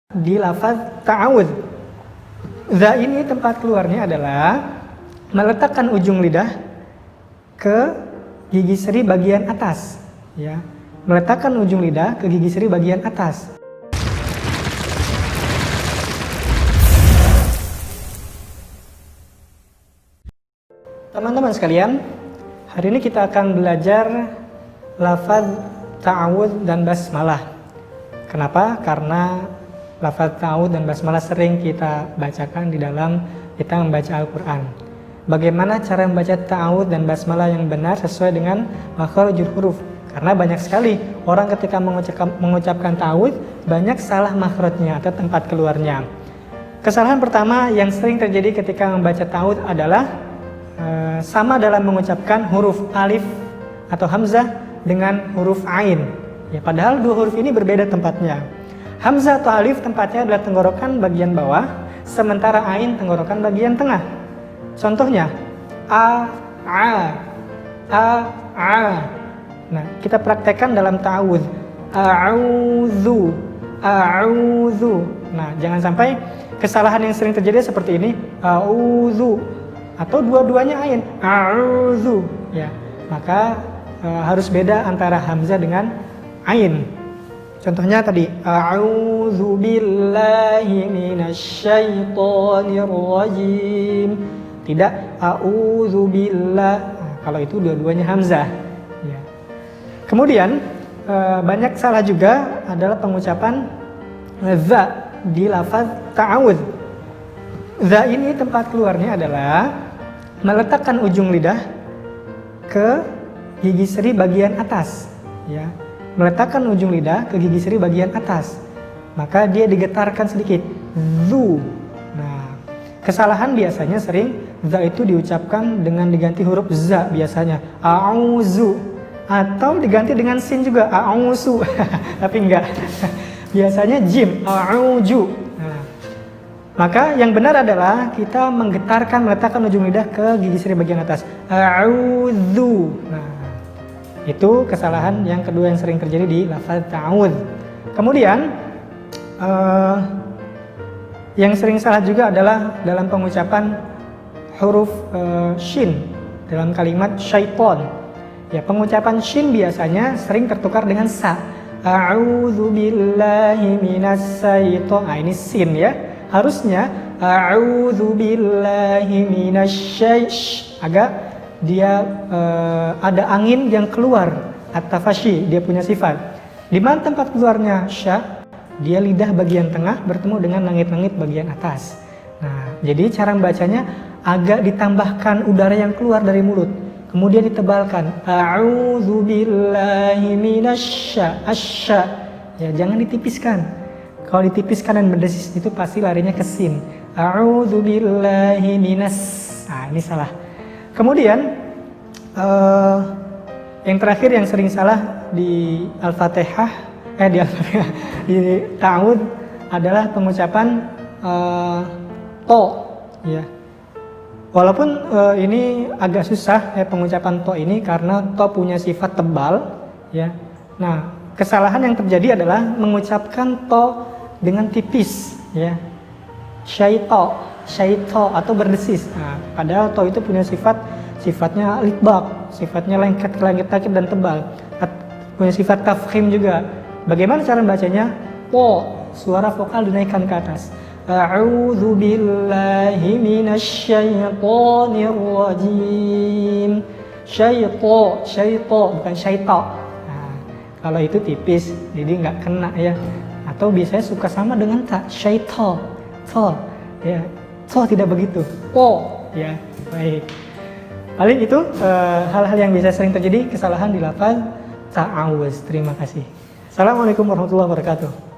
Di lafaz ta'awud. Za ini tempat keluarnya adalah meletakkan ujung lidah ke gigi seri bagian atas, ya. Meletakkan ujung lidah ke gigi seri bagian atas. Teman-teman sekalian, hari ini kita akan belajar lafaz ta'awud dan basmalah. Kenapa? Karena lafaz ta'awud dan basmalah sering kita bacakan di dalam kita membaca Al-Quran. Bagaimana cara membaca ta'awud dan basmalah yang benar sesuai dengan makharijul huruf? Karena banyak sekali orang ketika mengucapkan ta'awud banyak salah makhrajnya atau tempat keluarnya. Kesalahan pertama yang sering terjadi ketika membaca ta'awud adalah sama dalam mengucapkan huruf alif atau hamzah dengan huruf ain. Ya, padahal dua huruf ini berbeda tempatnya. Hamzah atau alif tempatnya adalah tenggorokan bagian bawah, sementara ain tenggorokan bagian tengah. Contohnya a. Nah, kita praktekkan dalam ta'awudz. A'udzu. Nah, jangan sampai kesalahan yang sering terjadi seperti ini. A'udzu atau dua-duanya ain. A'udzu. Ya, maka harus beda antara hamzah dengan ain. Contohnya tadi, a'udzu billahi minasyaitonir rajim. Tidak a'udzu billah. Nah, kalau itu dua-duanya hamzah. Ya. Kemudian banyak salah juga adalah pengucapan za di lafaz ta'awudz. Za ini tempat keluarnya adalah meletakkan ujung lidah ke gigi seri bagian atas. Ya. Meletakkan ujung lidah ke gigi seri bagian atas, maka dia digetarkan sedikit. Zu. Nah, kesalahan biasanya sering za itu diucapkan dengan diganti huruf za biasanya. A'udzu. Atau diganti dengan sin juga. A'udzu. Tapi enggak. Biasanya jim. A'udzu. Nah, maka yang benar adalah kita meletakkan ujung lidah ke gigi seri bagian atas. A'udzu. Nah, itu kesalahan yang kedua yang sering terjadi di lafaz ta'awudz. Kemudian yang sering salah juga adalah dalam pengucapan huruf shin dalam kalimat syaiton. Ya, pengucapan shin biasanya sering tertukar dengan sa. A'udzu billahi minas syaiton. Nah, ini sin ya. Harusnya a'udzu billahi minasy agak dia ada angin yang keluar, at-tafashi, dia punya sifat. Di mana tempat keluarnya sya? Dia lidah bagian tengah bertemu dengan langit-langit bagian atas. Nah, jadi cara membacanya agak ditambahkan udara yang keluar dari mulut, kemudian ditebalkan. A'udzu billahi minasya, asya. Ya, jangan ditipiskan. Kalau ditipiskan dan berdesis itu pasti larinya ke sin. A'udzu billahi minas. Nah, ini salah. Kemudian yang terakhir yang sering salah di Al-Fatihah, di ta'awudz adalah pengucapan to, ya. Walaupun ini agak susah pengucapan to ini karena to punya sifat tebal, ya. Nah, kesalahan yang terjadi adalah mengucapkan to dengan tipis, ya. Syaito atau berdesis. Nah, padahal to itu punya sifatnya litbaq, sifatnya lengket dan tebal. Punya sifat tafkhim juga. Bagaimana cara membacanya? Po, suara vokal dinaikkan ke atas. A'udzu billahi minasyaitonir rajim. Syaito, bukan syaito. Nah, kalau itu tipis, jadi nggak kena ya. Atau biasanya suka sama dengan ta, syaito, to. Ya, so tidak begitu. Po, ya, baik. Paling itu hal-hal yang bisa sering terjadi kesalahan di lafaz ta'awudz. Terima kasih. Assalamualaikum warahmatullahi wabarakatuh.